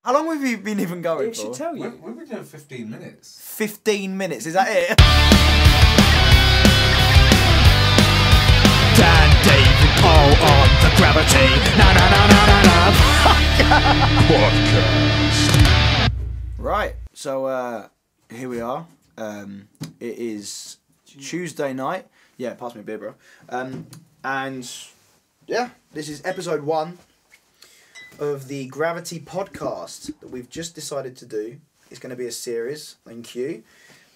How long have you been even going for? It should tell you. We've been doing 15 minutes. 15 minutes, is that it? Dan, David, Paul on the Gravity. Podcast. Right, so here we are. It is Tuesday night. Yeah, pass me a beer, bro. And yeah, this is episode 1 of the Gravity podcast that we've just decided to do. It's going to be a series in queue.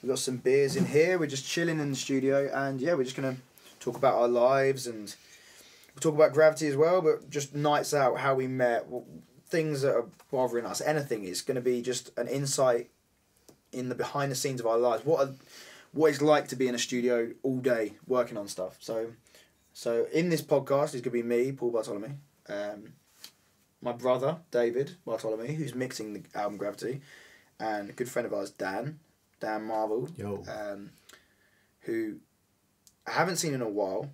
We've got some beers in here. We're just chilling in the studio, and yeah, we're just going to talk about our lives, and we'll talk about Gravity as well, but just nights out, how we met, things that are bothering us, anything. It's going to be just an insight in the behind the scenes of our lives. What it's like to be in a studio all day working on stuff. So in this podcast, it's going to be me, Paul Bartolome, my brother, David Bartolome, who's mixing the album Gravity, and a good friend of ours, Dan Marvell, who I haven't seen in a while.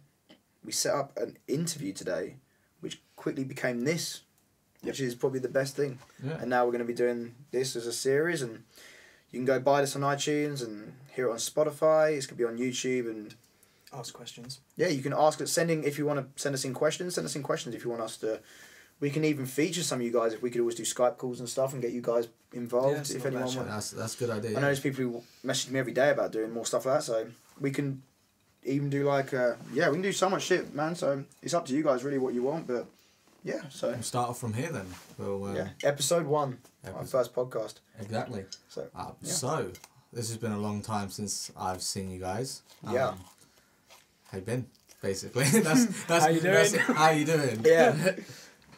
We set up an interview today, which quickly became this, which is probably the best thing. Yeah. And now we're going to be doing this as a series, and you can go buy this on iTunes and hear it on Spotify. It's going to be on YouTube, and ask questions. Yeah, you can ask us. If you want to send us in questions, send us in questions. If you want us to, we can even feature some of you guys. If we could always do Skype calls and stuff and get you guys involved. Yeah, if anyone wants, that's a good idea. I know there's people who message me every day about doing more stuff like that. So we can even do we can do so much shit, man. So it's up to you guys really what you want, but yeah. So we'll start off from here then. We'll, episode 1, our first podcast. Exactly. So so this has been a long time since I've seen you guys. Yeah. How you been? Basically, that's how you doing? How you doing? Yeah.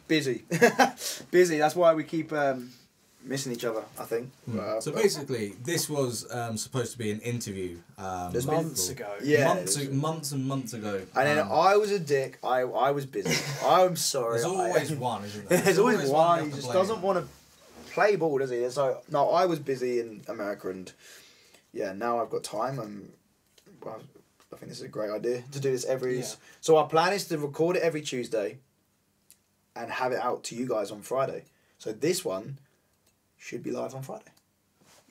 Busy. That's why we keep missing each other, I think. So basically, this was supposed to be an interview. Months ago. Yeah. Months and months ago. And then I was a dick. I was busy. I'm sorry. There's always one, isn't there? There's always one. He just doesn't want to play ball, does he? So, no, I was busy in America, and yeah, now I've got time. I think this is a great idea to do this every... Yeah. So our plan is to record it every Tuesday and have it out to you guys on Friday. So this one should be live on Friday.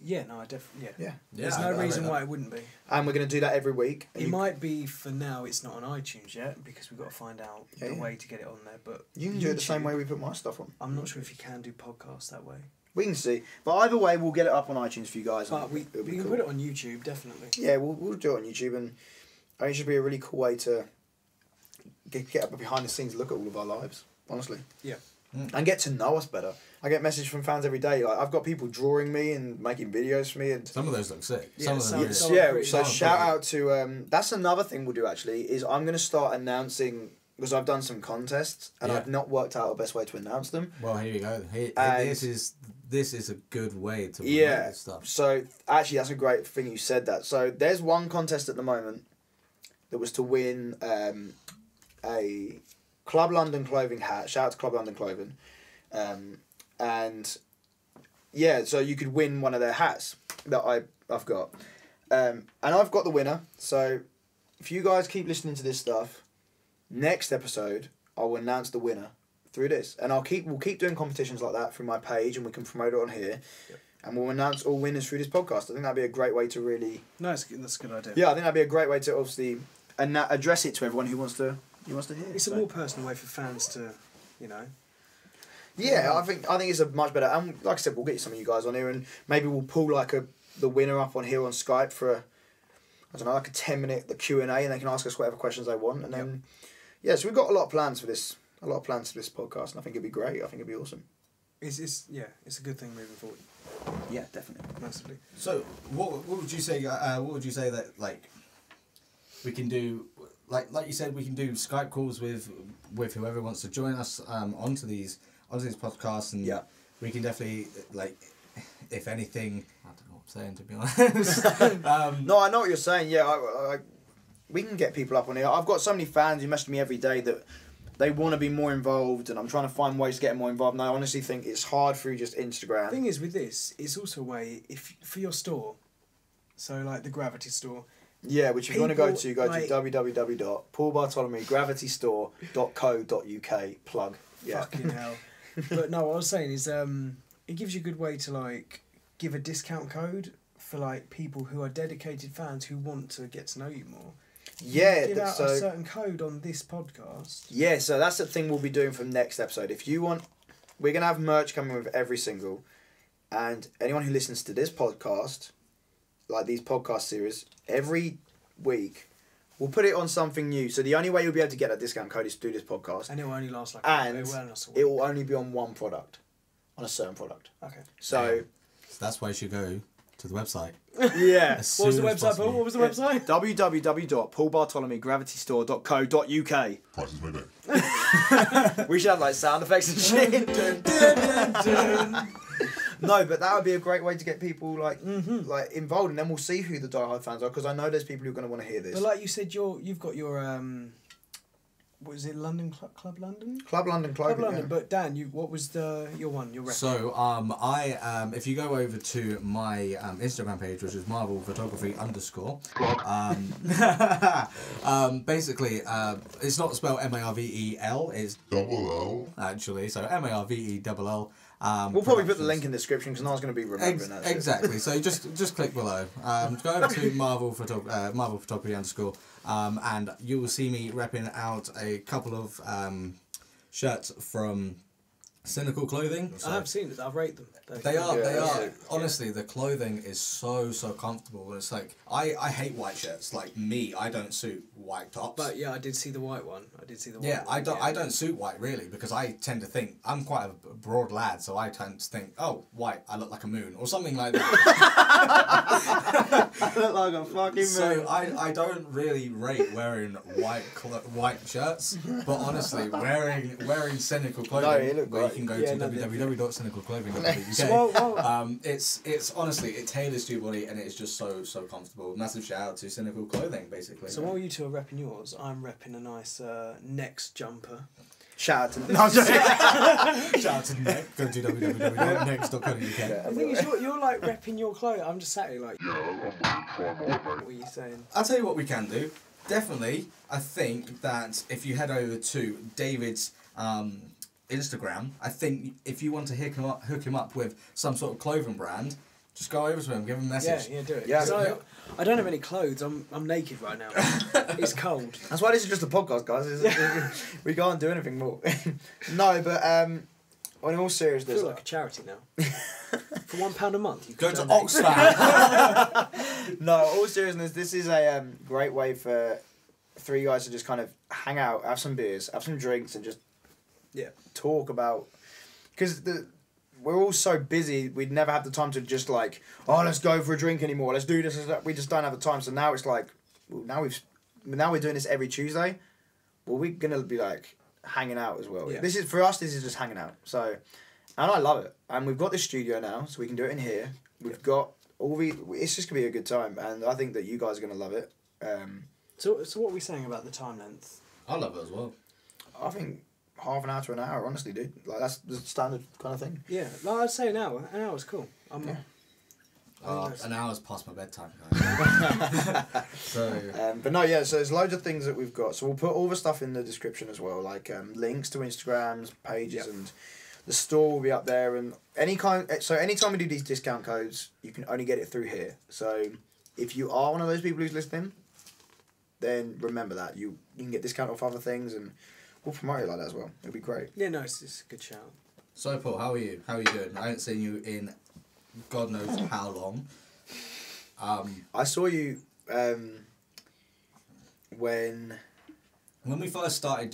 Yeah, no, I definitely... Yeah. There's no reason why it wouldn't be. And we're going to do that every week. It might be, for now, it's not on iTunes yet, because we've got to find out the way to get it on there, but... You can do it the same way we put my stuff on. I'm not sure if you can do podcasts that way. We can see. But either way, we'll get it up on iTunes for you guys. But we can put it on YouTube, definitely. Yeah, we'll do it on YouTube, and I think it should be a really cool way to get up behind the scenes, look at all of our lives, honestly. Yeah. And get to know us better. I get messages from fans every day. Like, I've got people drawing me and making videos for me, and some of those look sick. So shout out to that's another thing we'll do actually, is I'm going to start announcing, because I've done some contests and I've not worked out the best way to announce them. Well, here you go. This is a good way to promote this stuff. So actually, that's a great thing you said that. So there's one contest at the moment that was to win a Club London clothing hat. Shout out to Club London Clothing. And yeah, so you could win one of their hats that I've got. And I've got the winner. So if you guys keep listening to this stuff, next episode I will announce the winner through this. And we'll keep doing competitions like that through my page, and we can promote it on here. Yep. And we'll announce all winners through this podcast. I think that'd be a great way to really... No, that's a good idea. Yeah, I think that'd be a great way to obviously address it to everyone who wants to hear. It's a more personal way for fans to, Yeah, I think it's a much better... And like I said, we'll get you some of you guys on here, and maybe we'll pull the winner up on here on Skype for a 10-minute Q&A, and they can ask us whatever questions they want. And then, so we've got a lot of plans for this. A lot of plans for this podcast, and I think it'd be great. I think it'd be awesome. It's a good thing moving forward. Yeah, definitely, massively. So, what would you say? What would you say that we can do? Like you said, we can do Skype calls with whoever wants to join us onto these podcasts, and we can definitely if anything, I don't know what I'm saying, to be honest. No, I know what you're saying. Yeah, we can get people up on here. I've got so many fans who message me every day that they want to be more involved, and I'm trying to find ways to get more involved. And I honestly think it's hard through just Instagram. The thing is with this, it's also a way for your store. So like the Gravity store. Yeah, which if you want to go to www.paulbartolomegravitystore.co.uk. Plug. Yeah. Fucking hell. But no, what I was saying is it gives you a good way to like give a discount code for like people who are dedicated fans who want to get to know you more. Yeah, Give out so a certain code on this podcast. yeah, so that's the thing we'll be doing from next episode. If you want, we're gonna have merch coming with every single, and anyone who listens to this podcast, like these podcast series, every week, we'll put it on something new. So the only way you'll be able to get a discount code is through this podcast, And it will only last like and it will only last a it week. will only be on one product, on a certain product. Okay. So So that's why you should go to the website. yeah. As What was the soon as website, Paul? possible. What was the website? www.paulbartolomegravitystore.co.uk. Prices may vary. We should have like sound effects and shit. No, but that would be a great way to get people like like involved, and then we'll see who the diehard fans are, because I know there's people who are going to want to hear this. But like you said, you've got your what is it, London Club London? Club London Club Clothing. London. But Dan, what was your one? Your record? So I if you go over to my Instagram page, which is Marvell Photography _ basically it's not spelled Marvel, it's Double L. actually, so Marvell. We'll probably put the link in the description because no one's going to be remembering that. shit. Exactly. So just click below. Go over to Marvell Photography _ and you will see me repping out a couple of shirts from Cynical Clothing. I have seen it. I've rated them. They are. Yeah. Honestly, the clothing is so comfortable. It's like I hate white shirts. Like me, I don't suit white tops. But yeah, I did see the white one. Yeah, I don't suit white really, because I tend to think I'm quite a broad lad, so I tend to think, oh, white, I look like a moon or something like that. I look like a fucking So I don't really rate wearing white shirts, but honestly, wearing Cynical Clothing, it looked where you great. can go Yeah, to no, www.cynicalclothing.co.uk. Well, It's honestly, it tailors to your body and it's just so comfortable. Massive shout out to Cynical Clothing, basically. so while you two are repping yours, I'm repping a nice Next jumper. Shout out to no, I'm joking. Shout out to Nick. Go to www.next.co.uk. The thing is, you're like repping your clothes. I'm just sat here like, Yeah, I'm going to try my mate. what are you saying? I'll tell you what we can do. Definitely, I think that if you head over to David's Instagram, I think if you want to hook him up with some sort of clothing brand, just go over to him, give him a message. Yeah, do it. Yeah. So, I don't have any clothes. I'm naked right now. It's cold. That's why this is just a podcast, guys. We can't do anything more. No, but on all I seriousness, feel like a charity now. For £1 a month, you Go can to donate. Oxfam. no, all seriousness, this is a great way for three guys to just kind of hang out, have some beers, have some drinks, and just talk about, because we're all so busy, we'd never have the time to just like, oh, let's go for a drink anymore, let's do this, we just don't have the time. So now it's like, now we're doing this every Tuesday, well, we're gonna be like hanging out as well. Yeah. This is just hanging out. So, and I love it, and we've got this studio now, so we can do it in here. We've got it's just gonna be a good time, and I think that you guys are gonna love it. So what are we saying about the time length? I love it as well. I think half an hour to an hour, honestly, dude. Like, that's the standard kind of thing. Yeah, like, I'd say an hour. An hour's cool. An hour's past my bedtime, guys. So But no, yeah, so there's loads of things that we've got. So we'll put all the stuff in the description as well, like links to Instagrams, pages, and the store will be up there. And anytime we do these discount codes, you can only get it through here. So if you are one of those people who's listening, then remember that. You can get discount off other things, and we'll promote it like that as well. It'll be great. Yeah, no, it's a good shout. So Paul, how are you? How are you doing? I haven't seen you in God knows how long. I saw you when we first started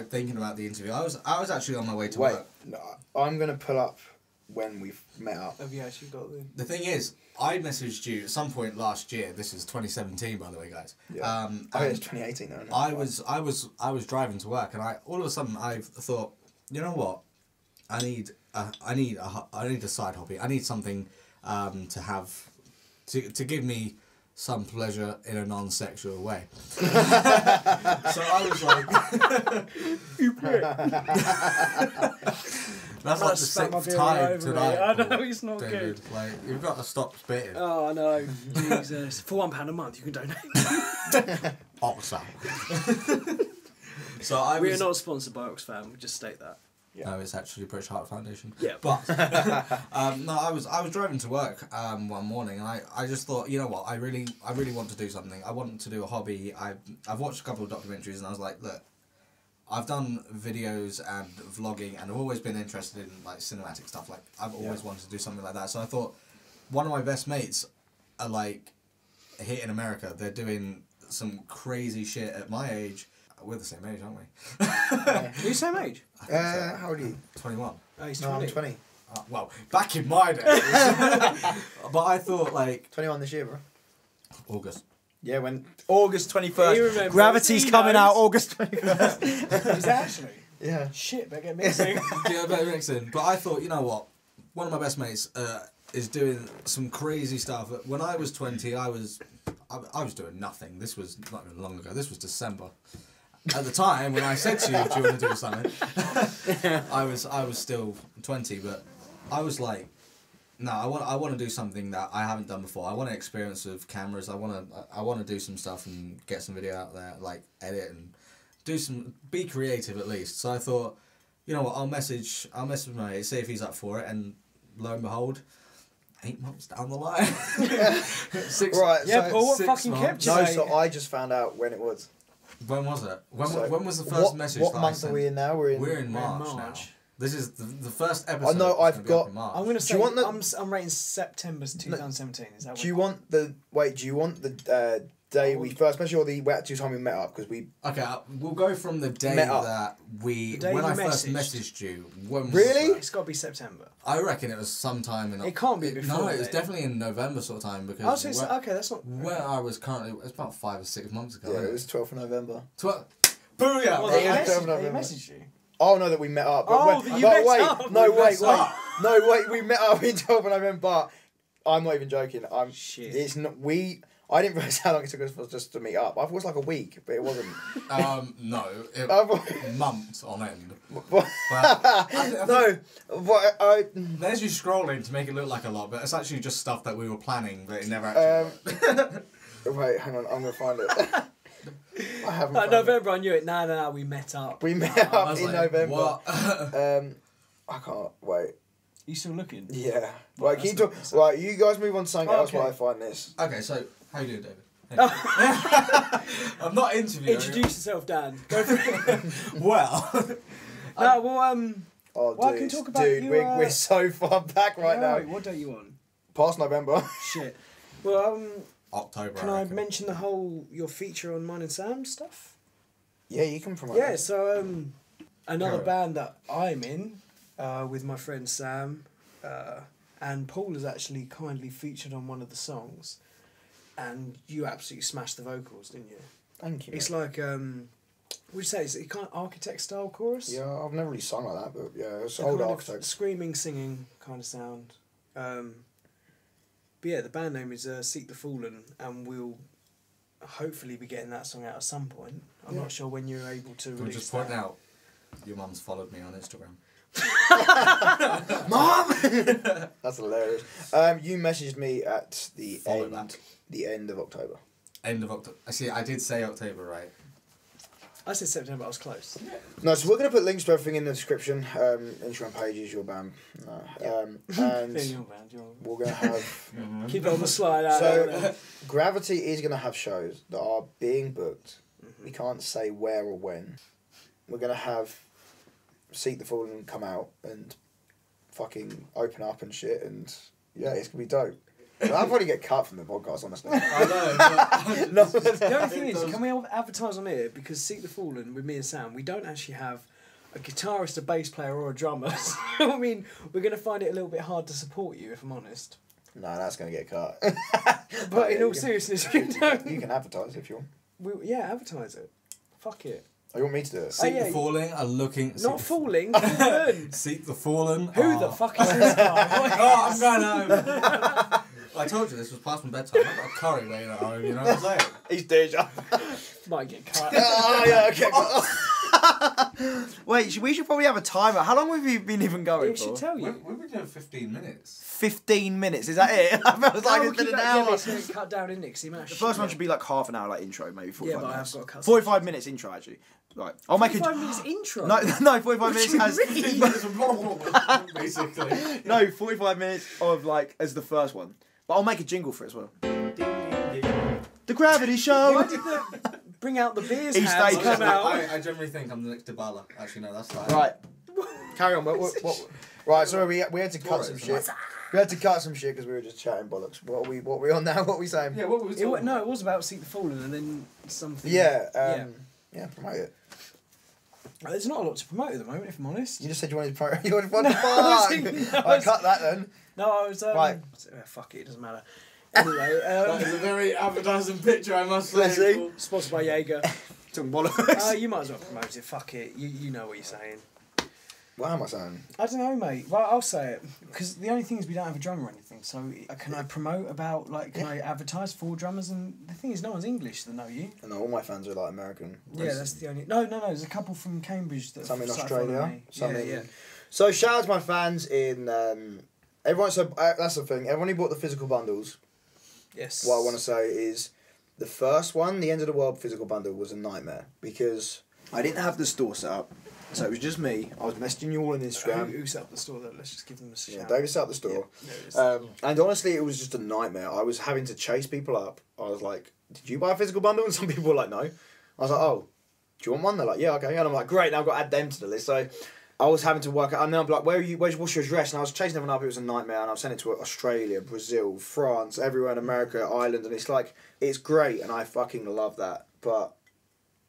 thinking about the interview. I was actually on my way to wait. work. No, I'm gonna pull up when we've met up. Have you actually got the... The thing is, I messaged you at some point last year. This is 2017, by the way, guys. Yeah. It's 2018 now. I was driving to work, and all of a sudden I thought, you know what, I need a side hobby. I need something to have to give me some pleasure in a non-sexual way. So I was like, you prick. That's like the sixth time tonight. I know, it's not David. good. Like, you've got to stop spitting. Oh, I know. Jesus. For £1 a month, you can donate. Oxfam. So We are not sponsored by Oxfam, we just state that. Yeah. No, it's actually British Heart Foundation. Yeah. But no, I was driving to work one morning, and I just thought, you know what, I really want to do something. I want to do a hobby. I've watched a couple of documentaries, and I was like, look, I've done videos and vlogging, and I've always been interested in like cinematic stuff. Like I've always wanted to do something like that. So I thought, one of my best mates are like here in America. They're doing some crazy shit at my age. We're the same age, aren't we? Are you the same age? How old are you? 21. Oh, he's No, 20. I'm 20. Well, back in my days. But I thought like 21 this year, bro. August. Yeah, when August 21st. He remembers. Gravity's He coming knows. out August 21st. Is that actually? Yeah. Shit, better get mixing. Yeah, better mixing. But I thought, you know what? One of my best mates is doing some crazy stuff. When I was 20, I was doing nothing. This was not even long ago. This was December. At the time, when I said to you, do you want to do something? I was still 20, but I was like, no, I want to do something that I haven't done before. I want to experience with cameras. I want to do some stuff and get some video out there, like edit and be creative at least. So I thought, you know what, I'll message my mate, see if he's up for it, and lo and behold, 8 months down the line. Six. Right, Yeah, so Paul, what 6 fucking months. kept you? No, mate? so I just found out when it was. When was it? When So was the first message? What that I month sent? are we in now? We're in March now. March. This is the first episode. know, is I've gonna be up got- in March. I'm going to Do say you want the- I'm rating September 2017. Is that Do you want the day I we would- first met you or the actual time we met up? Because we Okay, we'll go from the day Met up. that The day when we I first messaged. messaged you. When was Really? that? It's got to be September. I reckon it was sometime in. It can't be No, before it was then. definitely in November sort of time because Oh, so it's, okay, that's not. where I was currently, it's about 5 or 6 months ago. yeah, isn't it was 12th of November. Booyah! Oh, Right. they Yeah, messaged, November. they messaged you. Oh no, that we met up. But Oh, that you met wait, up. no, We wait, met up. no, wait. We met up in 12th of November. But I'm not even joking. Shit. It's not. I didn't realize how long it took us for just to meet up. I thought it was like a week, but it wasn't. No, I months on end. thought- no, but There's you scrolling to make it look like a lot, but it's actually just stuff that we were planning, but it never actually. wait, hang on. I'm gonna find it. I haven't. found it. November, I knew it. No, we met up. We met I up was in like, November. What? I can't wait. You still looking? Yeah. Right, keep talking. that's- Right, you guys move on to something else Okay. while I find this. Okay, so how you doing, David? I'm not interviewing. Introduce yourself, Dan. Go for it. Well, No, well, Oh, Well, I dude, can talk about dude, you, we're so far back right now. What day are you on? Past November. Shit. Well, October. can I I reckon. mention the whole your feature on mine and Sam stuff? Yeah, you can promote. Yeah. it. So another Go. band that I'm in with my friend Sam, and Paul has actually kindly featured on one of the songs, and you absolutely smashed the vocals, didn't you? Thank you. It's mate. like what would you say? Is it kind of architect style chorus? Yeah, I've never really sung like that, but yeah, it's The old kind of architect. screaming, singing kind of sound. But yeah, the band name is Seek the Fallen, and we'll hopefully be getting that song out at some point. I'm Yeah. not sure when you're able to Can we release just point that. out, your mum's followed me on Instagram. Mom! That's hilarious. You messaged me at the Follow that. end of October. End of October. See, I did say October, right? I said September, I was close. No, so we're going to put links to everything in the description. Instagram pages, your band. And Then your band, we're going to have... keep it on the slide out. So, Gravity is going to have shows that are being booked. We can't say where or when. We're going to have Seek the Fallen come out and fucking open up and shit, and yeah, it's going to be dope. I'll probably get cut from the podcast, honestly. I know. No, The only thing is, can we advertise on here? Because Seek the Fallen, with me and Sam, we don't actually have a guitarist, a bass player, or a drummer. So, I mean, we're going to find it a little bit hard to support you, if I'm honest. No, that's going to get cut. But Yeah, in all you can- seriousness, you don't. You can advertise if you want. Yeah, advertise it. Fuck it. Oh, you want me to do it? Seek yeah, the Falling are looking. Not falling, fallen. Seek the Fallen. Who the fuck is this guy? Oh, I'm going home. I told you this was past my bedtime. I've got a curry waiting at home, you know what I'm saying? He's deja. Might get cut. Oh, yeah, okay. Wait, we should probably have a timer. How long have you been even going It for? should tell you. We've been doing 15 minutes. 15 minutes, is that it? I felt like it's been an hour. Yeah, it's going to cut down, isn't it? 'Cause The first one should be like half an hour, like intro, maybe 45 but I minutes. have got to cut 45 minutes intro, actually. Right, I'll make 45 minutes intro. No, 45 minutes as... Basically. No, 45 minutes of, like, as the first one. But I'll make a jingle for it as well. The Gravity Show! Why did the bring out the beers Each hands day come out? I generally think I'm the next Dybala. Actually, no, that's like... Right, carry on. What? Right, sorry, we had to cut some shit. We had to cut some shit because we were just chatting bollocks. What are we on now? What are we saying? Yeah, what were we talking No, it was about Seek the Fallen and then something. Yeah, promote it. There's not a lot to promote at the moment, if I'm honest. You just said you wanted to promote. You wanted to No, Alright, cut that then. No, I was. Right. Fuck it, it doesn't matter. Anyway, That is a very advertising picture, I must Let's say. see. sponsored by Jaeger. Talking bollocks. You might as well promote it. Fuck it. You know what you're saying. What am I saying? I don't know, mate. Well, I'll say it because the only thing is we don't have a drummer or anything. So can I promote about can I advertise for drummers? And the thing is, no one's English that know you. No, all my fans are like American. Yeah, that's the only. No. There's a couple from Cambridge that. Some in started Australia. following me. Some in... Yeah. So shout out to my fans in everyone. So that's the thing. Everyone who bought the physical bundles. Yes. What I want to say is, the first one, the End of the World physical bundle, was a nightmare because I didn't have the store set up. So it was just me. I was messaging you all on Instagram. Who set up the store though? Let's just give them a shout. Yeah, David set up the store. Yeah, there it is. And honestly, it was just a nightmare. I was having to chase people up. I was like, did you buy a physical bundle? And some people were like, no. I was like, oh, do you want one? They're like, yeah, okay. And I'm like, great, now I've got to add them to the list. So I was having to work out, and then I'm like, what's your address? And I was chasing everyone up. It was a nightmare. And I was sending it to Australia, Brazil, France, everywhere in America, Ireland. And it's like, it's great. And I fucking love that. But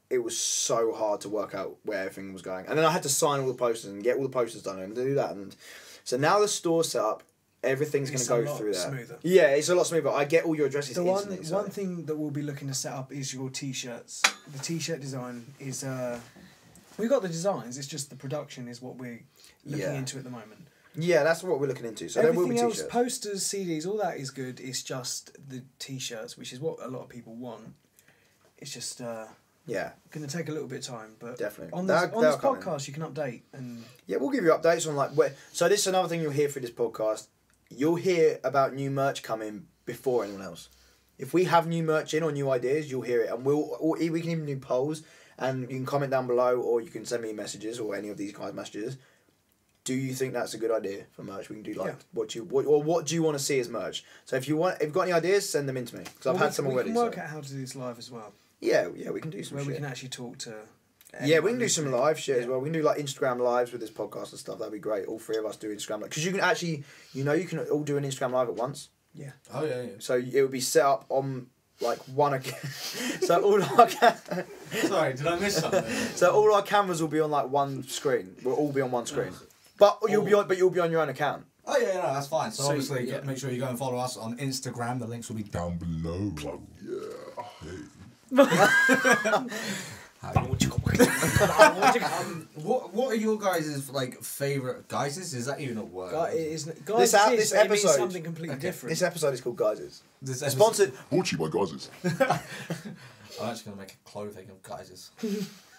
it was so hard to work out where everything was going. And then I had to sign all the posters and get all the posters done and do that. And so now the store's set up, everything's going to go through there. Smoother. Yeah, it's a lot smoother. I get all your addresses The instantly. one thing that we'll be looking to set up is your t-shirts. The t-shirt design is we got the designs. It's just the production is what we're looking into at the moment. Yeah, that's what we're looking into. So there will be Everything t-shirts. else, posters, CDs, all that is good. It's just the t-shirts, which is what a lot of people want. It's just yeah, going to take a little bit of time, but definitely. on this They'll come in. podcast you can update and Yeah, we'll give you updates on like where. So this is another thing you'll hear through this podcast. You'll hear about new merch coming before anyone else. If we have new merch in or new ideas, you'll hear it, and we can even do polls, and you can comment down below, or you can send me messages or any of these guys' messages. Do you think that's a good idea for merch? We can do like what do you want to see as merch? So if you've got any ideas, send them in to me because I've had some already. We can work out how to do this live as well. Yeah, we can do some where shit. we can actually talk to. Yeah, we can do some live shit as well. We can do like Instagram lives with this podcast and stuff. That'd be great. All three of us do Instagram live because you can actually, you can all do an Instagram live at once. Yeah. Oh yeah. So it would be set up on like one account. So all our Sorry, did I miss something? So all our cameras will be on like one screen. We'll all be on one screen. But you'll be on your own account. Oh yeah, no, that's fine. So obviously, yeah. make sure you go and follow us on Instagram. The links will be down below. What are your guys' like favorite guises? Is that even a word? This This episode episode- means something completely different. This episode is called Guises. This episode- Sponsored. Brought to you by Gazes. I'm actually gonna make a clothing of guises.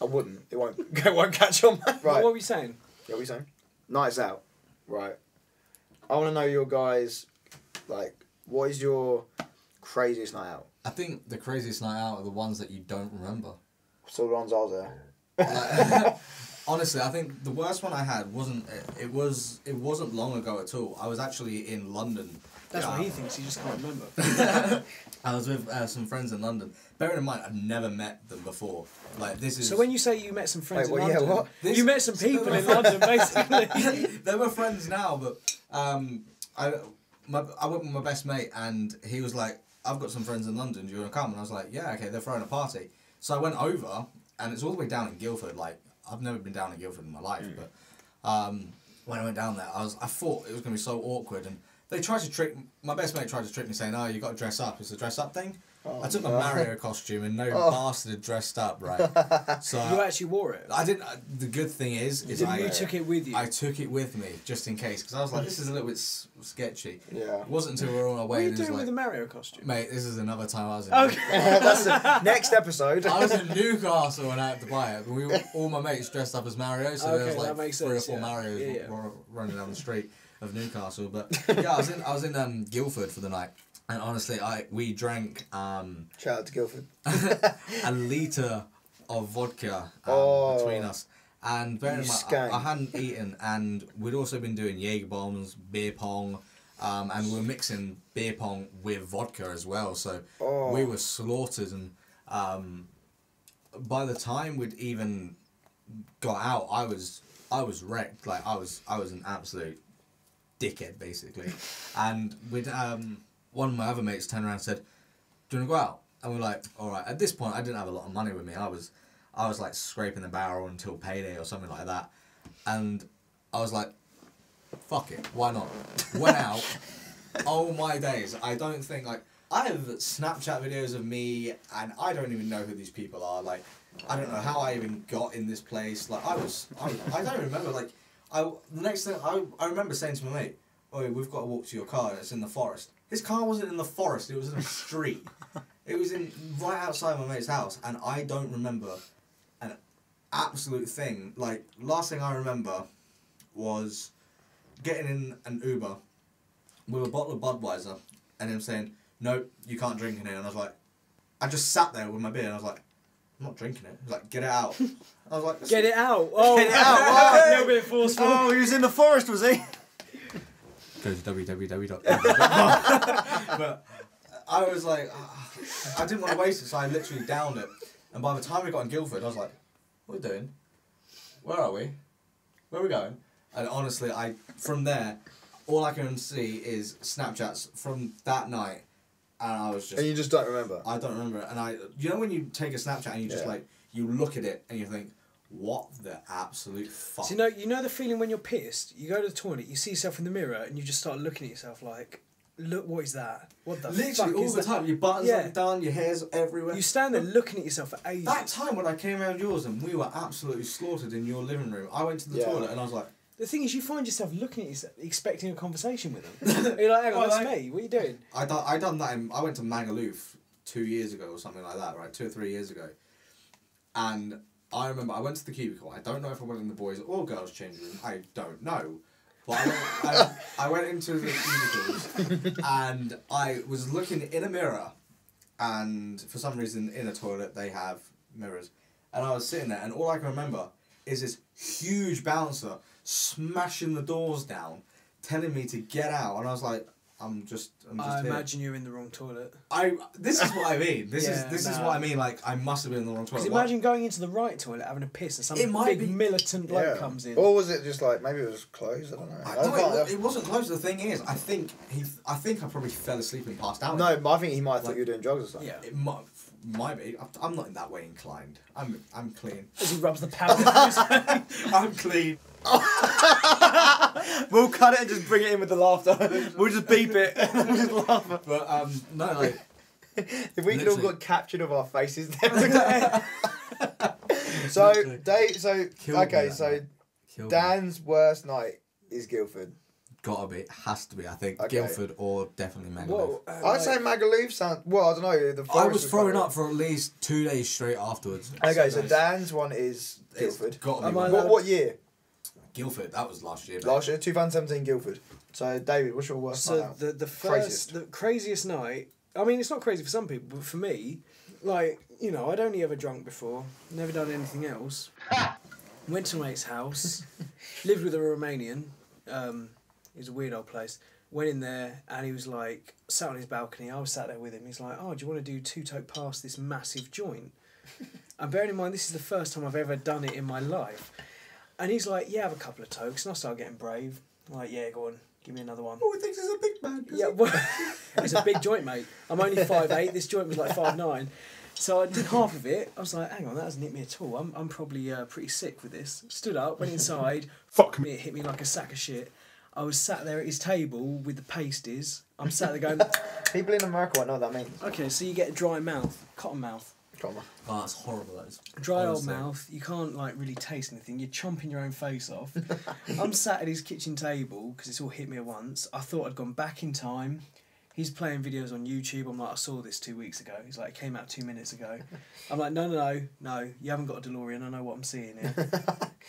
I wouldn't. It won't catch on. Right. What were we saying? Yeah, what are you saying? Nights out. Right. I want to know your guys, like, what is your craziest night out? I think the craziest night out are the ones that you don't remember. So the ones I was there. Like, honestly, I think the worst one I had wasn't long ago at all. I was actually in London. That's what he thinks. He just can't remember. I was with some friends in London. Bearing in mind, I've never met them before. Like this is. So when you say you met some friends Wait, in yeah, London, what? you met some people in London, basically. they were friends now, but I went with my best mate, and he was like, "I've got some friends in London. Do you want to come?" And I was like, "Yeah, okay." They're throwing a party, so I went over, and it's all the way down in Guildford. Like I've never been down in Guildford in my life, but when I went down there, I thought it was gonna be so awkward, and They tried to trick... My best mate tried to trick me saying, oh, you got to dress up. It's a dress up thing. I took my Mario costume and no bastard had dressed up, right? So You actually wore it? I didn't... The good thing is You took it with you? I took it with me, just in case. Because I was like, this is a little bit sketchy. Yeah. It wasn't until we were on our way. What are you and it was doing like, with the Mario costume? Mate, this is another time I was in... Okay. That's the next episode. I was in Newcastle when I had to buy it. But all my mates dressed up as Mario, so there was that like makes 3 or sense, 4 Marios Yeah. running down the street of Newcastle. But yeah, I was in Guildford for the night, and honestly, we drank Shout out to Guildford. a litre of vodka between us. And bearing in mind, I hadn't eaten, and we'd also been doing Jaeger bombs, beer pong, and we were mixing beer pong with vodka as well. So we were slaughtered, and by the time we'd even got out, I was wrecked. Like I was an absolute dickhead basically. And we'd one of my other mates turned around and said, "Do you want to go out?" And we're like, "All right." At this point, I didn't have a lot of money with me. I was like scraping the barrel until payday or something like that. And I was like, fuck it, why not? Went out. Oh my days. I don't think, like, I have Snapchat videos of me and I don't even know who these people are. Like, I don't know how I even got in this place. Like, I don't remember, like, the next thing, I remember saying to my mate, "Oh, we've got to walk to your car and it's in the forest." His car wasn't in the forest, it was in a street. It was right outside my mate's house, and I don't remember an absolute thing. Like, last thing I remember was getting in an Uber with a bottle of Budweiser and him saying, "Nope, you can't drink in here." And I was like, I just sat there with my beer and I was like, "I'm not drinking it." He was like, "Get it out." I was like, Get it out. Oh, Get it out. Wow. A little bit forceful. Oh, he was in the forest, was he? Go to www. But I was like, I didn't want to waste it, so I literally downed it. And by the time we got in Guildford, I was like, "What are we doing? Where are we? Where are we going?" And honestly, from there, all I can see is Snapchats from that night, and I was just... And you just don't remember? I don't remember it. And you know when you take a Snapchat and you just you look at it and you think, what the absolute fuck? So you know the feeling when you're pissed? You go to the toilet, you see yourself in the mirror, and you just start looking at yourself like, "Look, what is that? What the Literally fuck all is the that?" time, your buttons up and down, your hair's everywhere. You stand there looking at yourself for ages. That time when I came around yours and we were absolutely slaughtered in your living room, I went to the toilet and I was like... The thing is, you find yourself looking at yourself, expecting a conversation with them. You're like, "Hang on, that's me. What are you doing?" I done that. I went to Magaluf 2 years ago or something like that, right? 2 or 3 years ago. And I remember I went to the cubicle. I don't know if I went in the boys' or girls' changing room. I don't know. But I went into the cubicles and I was looking in a mirror, and for some reason in a toilet they have mirrors. And I was sitting there and all I can remember is this huge bouncer smashing the doors down, telling me to get out, and I was like, I'm just I here. imagine you're in the wrong toilet. This is what I mean. This Yeah, is what I mean. Like, I must have been in the wrong toilet. Because imagine going into the right toilet, having a piss, and some big militant bloke comes in. Or was it just like, maybe it was closed? I don't know. It wasn't close. The thing is, I think I probably fell asleep and passed out. No, but I think he might have thought you were doing drugs or something. Yeah. It might be. I'm not in that way inclined. I'm clean. As he rubs the powder through his face. I'm clean. We'll cut it and just bring it in with the laughter. We'll just beep it and we'll just laugh. But no, like, if we could all got captured of our faces, then so Dan's worst night is Guildford. Gotta be, has to be. I think Okay. Guildford or definitely Magaluf. I'd say Magaluf sounds. Well, I don't know. The I forest was throwing up for at least 2 days straight afterwards. Okay, so Dan's one is Guildford. Gotta be What year? Guildford. That was last year. Last year, 2017 Guildford. So David, what's your worst night out? The craziest night. I mean, it's not crazy for some people, but for me, like, you know, I'd only ever drunk before, never done anything else. Went to a mate's house, lived with a Romanian. It was a weird old place. Went in there and he was like, sat on his balcony. I was sat there with him. He's like, "Oh, do you want to do 2 toke past this massive joint?" And bearing in mind, this is the first time I've ever done it in my life. And he's like, "Yeah, have a couple of tokes." And I start getting brave. I'm like, "Yeah, go on, give me another one." Oh, he thinks he's a big man. Yeah, well, it's a big joint, mate. I'm only 5'8". This joint was like 5'9". So I did half of it. I was like, "Hang on, that doesn't hit me at all. I'm probably pretty sick with this." Stood up, went inside. Fuck me. It hit me like a sack of shit. I was sat there at his table with the pasties. I'm sat there going, People in America won't know what that means. okay, so you get a dry mouth, cotton mouth. Come on. Oh, that's horrible. That is. Dry old Honestly. mouth, you can't like really taste anything, you're chomping your own face off. I'm sat at his kitchen table because it's all hit me at once. I thought I'd gone back in time. He's playing videos on YouTube. I'm like, I saw this 2 weeks ago. He's like, it came out 2 minutes ago. I'm like, no, you haven't got a DeLorean. I know what I'm seeing here.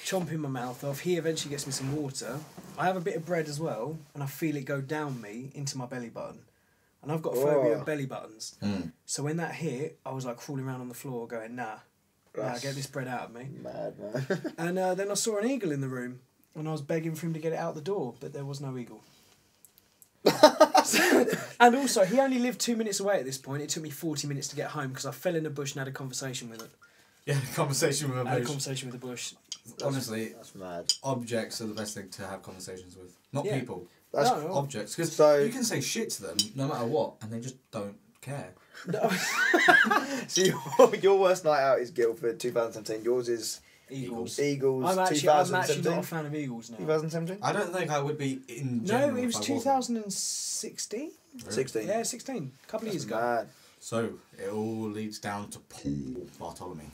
Chomping my mouth off. He eventually gets me some water. I have a bit of bread as well, and I feel it go down me into my belly button. And I've got a phobia of belly buttons. So when that hit, I was like crawling around on the floor going, nah, get this bread out of me. Mad, man. And then I saw an eagle in the room, and I was begging for him to get it out the door, but there was no eagle. And also, he only lived 2 minutes away at this point. It took me 40 minutes to get home because I fell in a bush and had a conversation with it. Yeah, conversation with a I had a bush. conversation with the bush. Honestly, That's mad. objects are the best thing to have conversations with. Not Yeah. people. That's No. Objects. Because So- you can say shit to them no matter what, and they just don't care. No. So your worst night out is Guildford 2017. Yours is Eagles. Eagles I'm actually 2017. not a fan of Eagles now. 2017? I don't think I would be in general. No, it was if I wasn't. 2016. 16. Yeah, 16. A couple of years ago. Mad. So it all leads down to Paul Bartolome.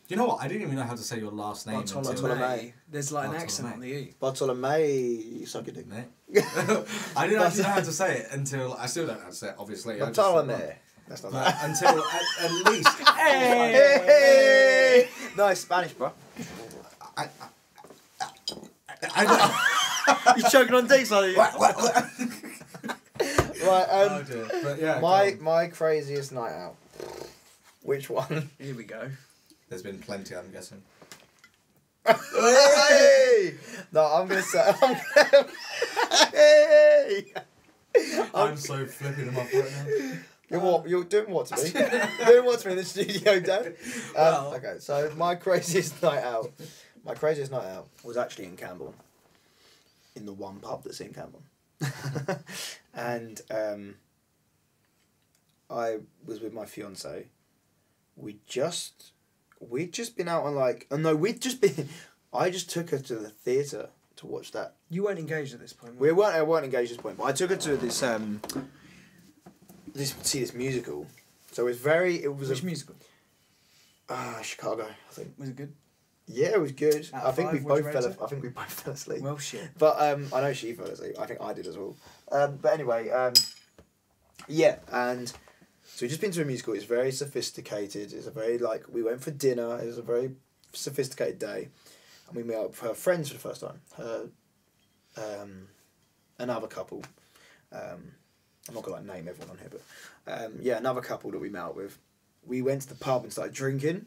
You know what? I didn't even know how to say your last name. Bartolome. Bartolome. There's like an Bartolome. accent on the E. Bartolome, suck your dick. Mate. I didn't actually know how to say it until I still don't know how to say it. Obviously, I just- Bartolome. That's not But bad. until at least Hey! Nice Spanish, bro. I You're choking on dicks, are you? Right, oh dear. But yeah, my craziest night out. Which one? Here we go. there's been plenty. I'm guessing. Hey! No, I'm gonna say. Hey! I'm so flipping them off right now. You're doing what to me? Doing what to me in the studio, Dad? Well- Okay, so my craziest night out. My craziest night out was actually in Camborne. In the one pub that's in Camborne. And I was with my fiance. We'd just been out on like I just took her to the theatre to watch that. You weren't engaged at this point. I weren't engaged at this point, but I took her to this musical. So it was Which musical? Chicago, I think. Was it good? Yeah, it was good. Out I of think we five, what'd both you fell. rate I think we both fell asleep. Well, shit. But I know she fell asleep. I think I did as well. But anyway, yeah, and so we've just been to a musical. It's very sophisticated. It's a very we went for dinner. It was a very sophisticated day, and we met up with her friends for the first time. Her, another couple. I'm not gonna name everyone on here, but yeah, another couple that we met up with. We went to the pub and started drinking.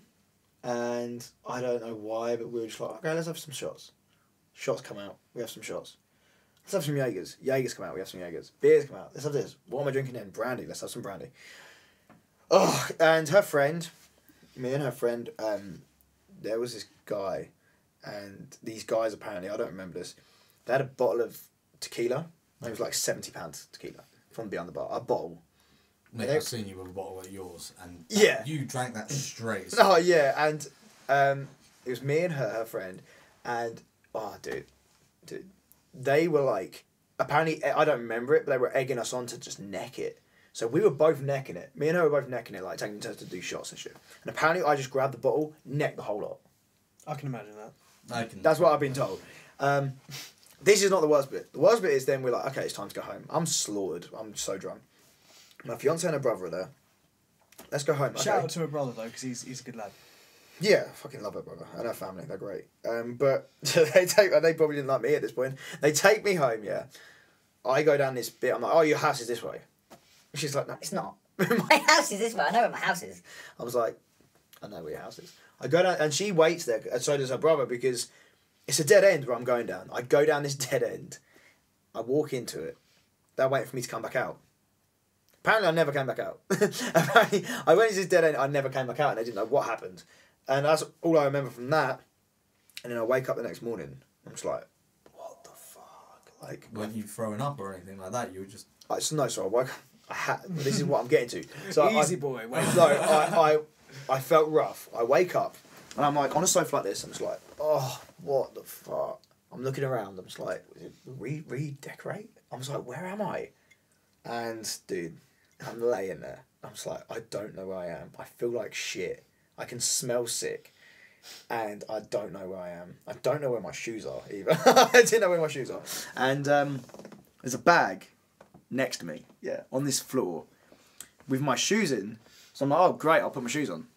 And I don't know why, but we were just like, okay, let's have some shots. Shots come out, we have some shots. Let's have some Jaegers. Jaegers come out, we have some Jaegers. Beers come out, let's have this. What am I drinking then? Brandy, let's have some brandy. Oh, and her friend, me and her friend, there was this guy, and these guys apparently, I don't remember this, they had a bottle of tequila, and it was like £70 tequila from behind the bar, a bottle. Mate, I've seen you with a bottle like yours, and Yeah. you drank that straight. Oh yeah, and it was me and her friend, and dude, they were like, apparently I don't remember it, but they were egging us on to just neck it. So we were both necking it. Me and her were both necking it, like taking turns to do shots and shit. And apparently I just grabbed the bottle, necked the whole lot. I can imagine that. That's what I've been told. This is not the worst bit. The worst bit is then we're like, okay, it's time to go home. I'm slaughtered. I'm so drunk. My fiance and her brother are there. Let's go home. Shout okay. out to her brother though, because he's a good lad. Yeah, I fucking love her brother and her family. They're great. But they probably didn't like me at this point. They take me home. Yeah, I go down this bit. I'm like, oh, your house is this way. She's like, no, it's not. My house is this way. I know where my house is. I was like, I know where your house is. I go down and she waits there, and so does her brother, because it's a dead end where I'm going down. I go down this dead end. I walk into it. They're waiting for me to come back out. Apparently I never came back out. Apparently, I went into this dead end, I never came back out, and they didn't know what happened. And that's all I remember from that. And then I wake up the next morning, I'm just like, what the fuck? Like, Weren't you throwing up or anything like that? You were just... so I woke up, this is what I'm getting to. So Easy boy. Wait. I felt rough. I wake up, and I'm like, on a sofa like this, I'm just like, oh, what the fuck? I'm looking around. I'm just like, redecorate. I was like, where am I? And dude, I'm laying there. I'm just like, I don't know where I am. I feel like shit. I can smell sick. And I don't know where I am. I don't know where my shoes are either. I didn't know where my shoes are. And there's a bag next to me, on this floor, with my shoes in. So I'm like, oh great, I'll put my shoes on.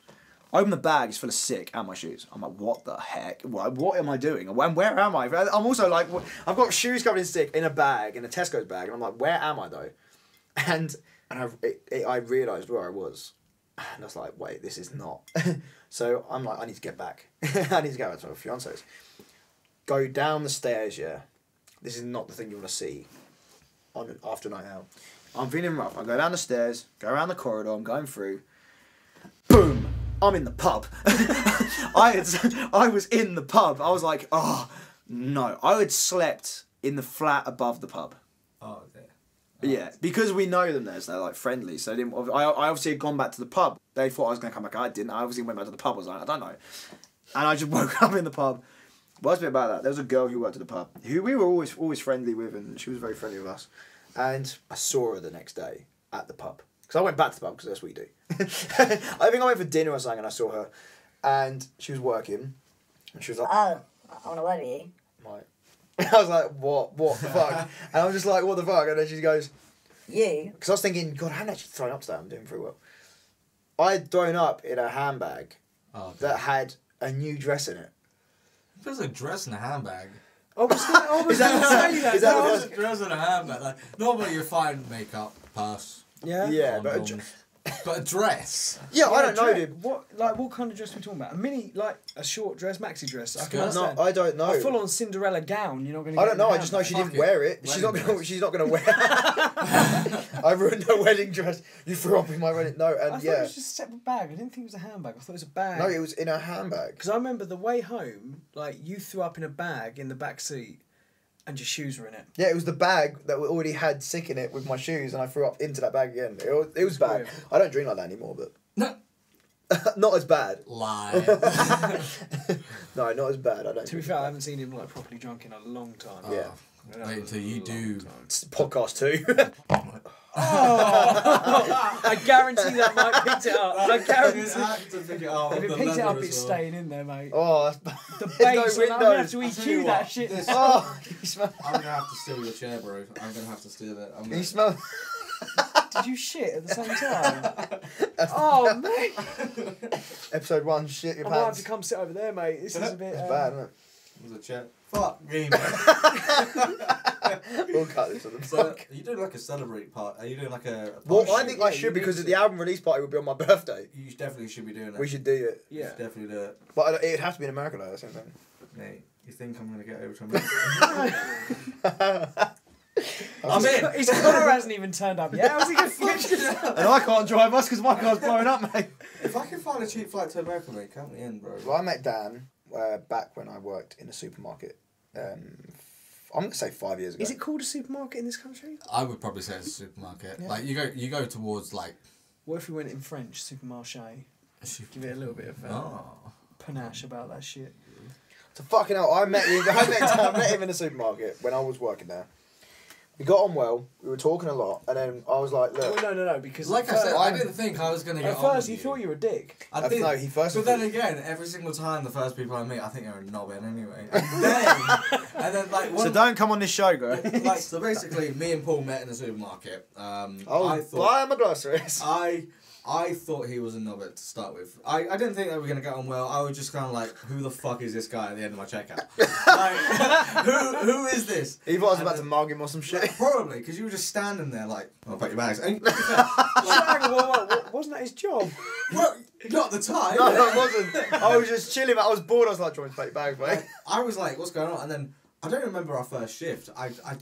I open the bag, it's full of sick and my shoes. I'm like, what the heck? What am I doing? And where am I? I'm also like, I've got shoes covered in sick in a bag, in a Tesco's bag, and I'm like, where am I though? And I realised where I was. And I was like, wait, this is not. So I'm like, I need to get back. I need to go back to my fiance's. Go down the stairs, This is not the thing you want to see after night out. I'm feeling rough. I go down the stairs, go around the corridor, I'm going through. Boom! I'm in the pub. I was in the pub. I was like, oh, no. I had slept in the flat above the pub. Oh, okay. Yeah, because we know them there, so they're like friendly. So I obviously had gone back to the pub. They thought I was going to come back. I didn't. I obviously went back to the pub. I was like, I don't know. And I just woke up in the pub. Worst bit about that, there was a girl who worked at the pub who we were always friendly with, and she was very friendly with us. And I saw her the next day at the pub. Because I went back to the pub, because that's what you do. I think I went for dinner or something, and I saw her. And she was working. And she was like, Oh, I want to word with you. I was like, what the fuck? And I was just like, what the fuck? And then she goes, You? because I was thinking, God, I haven't actually thrown up today. I'm doing pretty well. I had thrown up in a handbag that had a new dress in it. There's a dress in a handbag. I was going to say that. Is that There's a dress in a handbag. Like, normally you find makeup, purse, Yeah, but condoms. But a dress. yeah, I don't know, dude. What kind of dress are we talking about? A mini, like a short dress, maxi dress. I can No, understand. I don't know. A full-on Cinderella gown. You're not going to. I don't know. I just know she didn't wear it. She's not gonna. She's not gonna wear. I ruined her wedding dress. You threw up in my wedding. No, and I thought it was just a separate bag. I didn't think it was a handbag. I thought it was a bag. No, it was in her handbag. Because I remember the way home, like you threw up in a bag in the back seat, and your shoes were in it. Yeah, it was the bag that already had sick in it with my shoes, and I threw up into that bag again. It was bad. Weird. I don't drink like that anymore, but No. not as bad. Lie. No, not as bad. I don't. To be fair, I haven't seen him like properly drunk in a long time. Yeah. Wait until you do. It's podcast 2. I guarantee that might picked it up. I guarantee. to pick it up. If it picked it up, it's staying in there, mate. Oh, that's bad. The There's bass, no I'm gonna have windows. to EQ that shit. Oh, you smell. I'm gonna have to steal your chair, bro. I'm gonna have to steal it. You smell. Did you shit at the same time? Oh, mate. Episode 1, shit your I might have pants. to come sit over there, mate. This is a bit. It's bad, isn't it? There's a chair. Fuck me, man. We'll cut this on the So, fuck. are you doing like a celebrate part? Are you doing like a Well, party I think shoot? I should because the album release party would be on my birthday. You definitely should be doing it. We should do it. You Yeah. should definitely do it. But it'd have to be in America though, at the same time. Mate, you think I'm gonna get over to America? I'm in. His car hasn't even turned up yet. How's he going to get And I can't drive us because my car's blowing up, mate. If I can find a cheap flight to America, mate, count me in, bro. Well, I met Dan back when I worked in a supermarket. I'm gonna say 5 years ago. Is it called a supermarket in this country? I would probably say it's a supermarket. Yeah. Like you go towards like. What if we went in French, supermarché? Give it a little bit of panache about that shit. So fucking hell, I met him in a supermarket when I was working there. We got on well. We were talking a lot, and then I was like, "Look." Well, no, because Like I said, I didn't think I was gonna get at on first with he thought you were a dick. I did. No, he first. But then again, every single time the first people I meet, I think they're a knobbin anyway. And then like one, So don't come on this show, guys. like so basically, me and Paul met in the supermarket. Oh, I thought buy my groceries. I thought he was a knobbit to start with. I didn't think that we were gonna get on well. I was just kind of like, who the fuck is this guy at the end of my checkout? Like, who is this? He thought I was about to mug him or some shit. Probably because you were just standing there like, I'll pack your bags. And, Wasn't that his job? well, not the time. No, it wasn't. I was just chilling. I was bored. I was like, "Join take bags, mate." I was like, what's going on? And then I don't remember our first shift.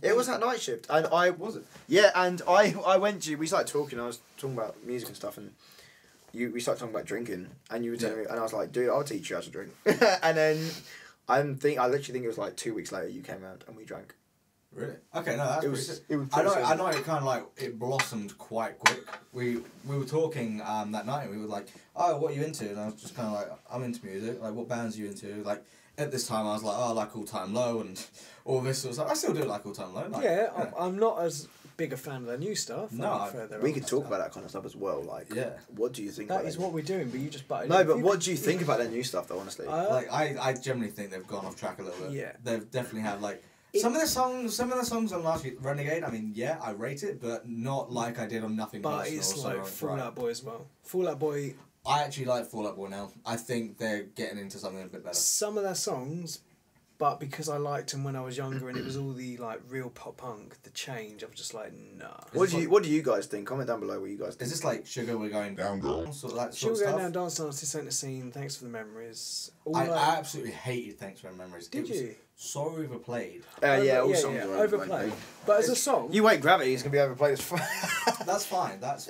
It was that night shift, and I Was it? Yeah, and I went to. We started talking. I was talking about music and stuff, and we started talking about drinking, and you were telling me, and I was like, "Dude, I'll teach you how to drink." And then I literally think it was like 2 weeks later you came around and we drank. Really? Okay, no, that's It pretty was. sick. It was. I pretty know. sick. I know. It kind of like it blossomed quite quick. We were talking that night. And we were like, "Oh, what are you into?" And I was just kind of like, "I'm into music. Like, what bands are you into?" Like, at this time I was like, oh, I like All Time Low and all this sort of stuff. I still do like All Time Low. Like, Yeah, I'm not as big a fan of their new stuff. No, we could talk about that kind of stuff as well. Like, what do you think? That about is what we're doing, but you just butted. No, but what do you think about their new stuff, though? Honestly, like I generally think they've gone off track a little bit. Yeah, they've definitely had like. Some of the songs on last week, Renegade, I mean, yeah, I rate it, but not like I did on Nothing But Personal. it's like Fall Out Boy as well. Fall Out Boy. I actually like Fall Out Boy now. I think they're getting into something a bit better. Some of their songs, but because I liked them when I was younger and it was all the like real pop punk, the change, I was just like, nah. What do you guys think? Comment down below what you guys think. Is this like Sugar We're Going Down, girl? Sort of that Sugar sort of Going stuff? Down, Dance, This Ain't the Scene, Thanks for the Memories. I absolutely hated Thanks for the Memories. Did you? So overplayed. Yeah, all songs are overplayed. But as a song, You wait, Gravity is gonna be overplayed as fuck. That's fine. But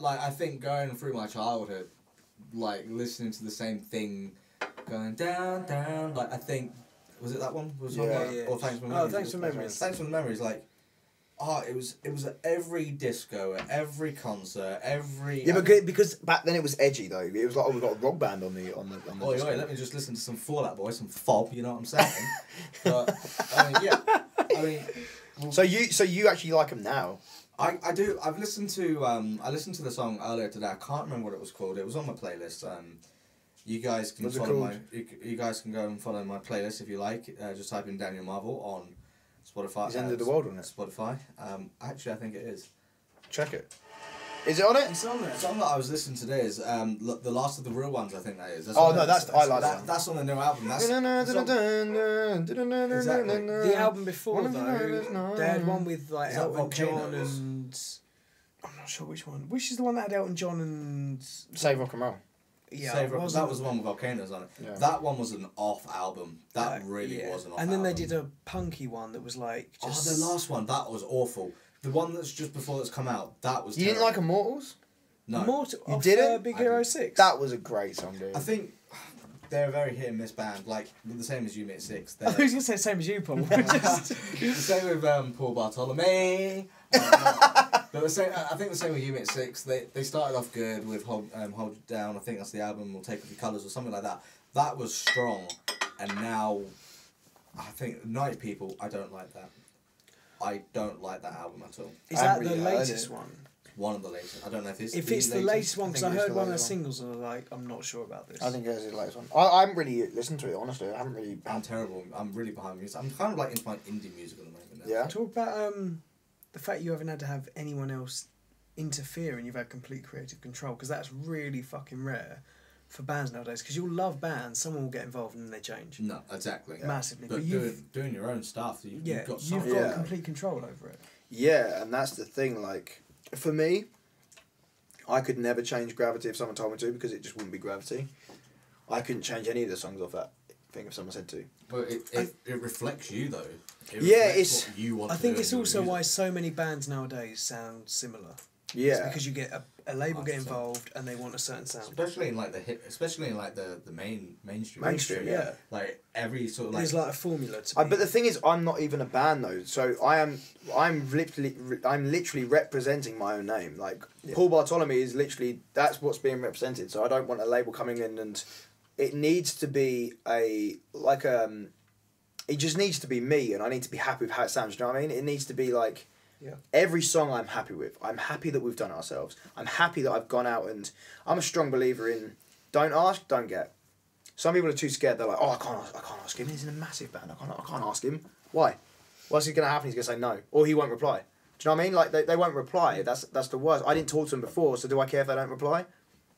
like, I think going through my childhood, like listening to the same thing, going down, down. Like I think, was it that one? Was it Or Thanks for Memories? Thanks for Memories. Thanks for the Memories. Like, it was at every disco, at every concert, every. Yeah, but because back then it was edgy though. It was like, oh, we've got a rock band on the. Oh, disco. let me just listen to some Fall Out Boy, some fob. You know what I'm saying? But I mean, yeah. I mean. So you actually like them now? I do. I've listened to I listened to the song earlier today. I can't remember what it was called. It was on my playlist. You guys can follow you guys can go and follow my playlist if you like. Just type in Daniel Marvell on Spotify. Is End of the World on it? Spotify. Actually, I think it is. Check it. Is it on it? it's on there. The song that I was listening to today is The Last of the Real Ones. I think that is. I like that. That's on the new album. That's The album before though, they had one with like Is that Elton John Volcanoes? and I'm not sure which one. Which is the one that had Elton John and Save Rock and Roll. yeah, that was the one with volcanoes on it. Yeah. That one was an off album. That really was an off album. And then they did a punky one that was like just the last one, that was awful. The one that's just before that's come out, that was You didn't like Immortals? No. Mortal You off, didn't? Big I Hero didn't. 6. That was a great song, dude. I think they're a very hit and miss band, like the same as You Mate 6. I was gonna say same as you, Paul. Just The same with Paul Bartolome. But the same, I think the same with You Mate 6. They started off good with Hold It Down. I think that's the album. We'll Take Off Your Colours or something like that. That was strong, and now I think Night People. I don't like that. I don't like that album at all. is I that haven't the really heard latest it. one? One of the latest. I don't know if it's The latest one, because I think it's heard the one of the latest one. singles and I'm like, I'm not sure about this. I think it's the latest one. I haven't really listened to it, honestly. I haven't really... I'm terrible. I'm really behind music. I'm kind of like into my indie music at the moment now. Yeah. Talk about the fact you haven't had to have anyone else interfere and you've had complete creative control, because that's really fucking rare for bands nowadays, because you'll love bands, someone will get involved and then they change. No, exactly. Massively. But doing your own stuff, you've got something. you've got complete control over it. Yeah, and that's the thing, like, for me, I could never change Gravity if someone told me to, because it just wouldn't be Gravity. I couldn't change any of the songs off that thing if someone said to. Well, it reflects you though. Yeah, reflects what you want I to think do it's in your also music. why so many bands nowadays sound similar. Yeah. It's because you get a label get 100%. involved and they want a certain sound. Especially in like the mainstream. Mainstream, yeah. Like every sort of like. There's like a formula to But the thing is, I'm not even a band though, so I'm literally representing my own name. Like Paul Bartolome is literally, that's what's being represented. So I don't want a label coming in and it needs to be it just needs to be me, and I need to be happy with how it sounds. Do you know what I mean? It needs to be like every song I'm happy with. I'm happy that we've done it ourselves. I'm happy that I've gone out, and I'm a strong believer in don't ask, don't get. Some people are too scared. They're like, oh, I can't ask him. He's in a massive band. I can't ask him. Why? What's going to happen? He's going to say no, or he won't reply. Do you know what I mean? Like they won't reply. That's the worst. I didn't talk to them before, so do I care if they don't reply?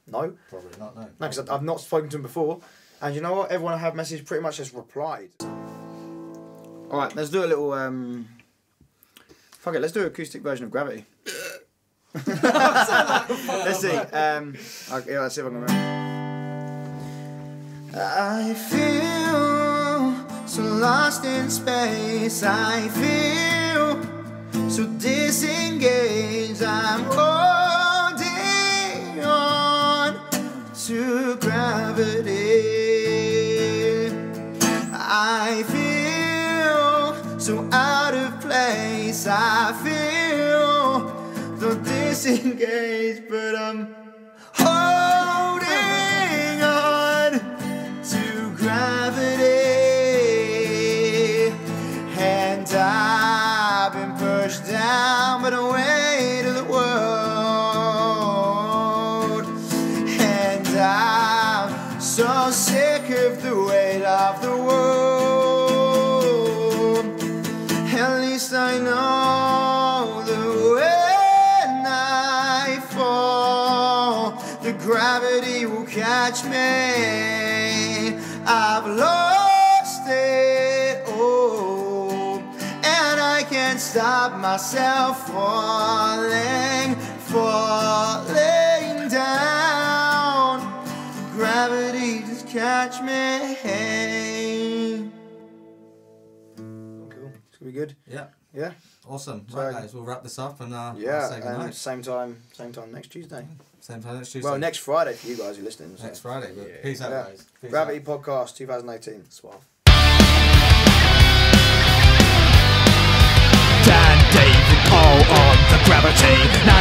No. Probably not. No. No, because I've not spoken to them before, and you know what? Everyone I have messaged pretty much has replied. All right, let's do a little. Fuck it, let's do an acoustic version of Gravity. Let's see. Okay, let's see if I can remember. I feel so lost in space. I feel so disengaged. I'm holding on to gravity. I feel so out of place. I feel so disengaged, but I'm holding on to gravity. gravity will catch me. I've lost it all, and I can't stop myself falling down. Gravity just catch me. Cool. It's gonna be good. Yeah. Yeah. Awesome. So, Right, guys, we'll wrap this up and yeah, say and goodnight. same time next Tuesday. Same time next Tuesday. Well, next Friday for you guys who are listening. So. Next Friday. But Yeah. Peace out, Yeah. guys. Peace Gravity out. Podcast 2018. Suave. Dan, David, all on the gravity. Now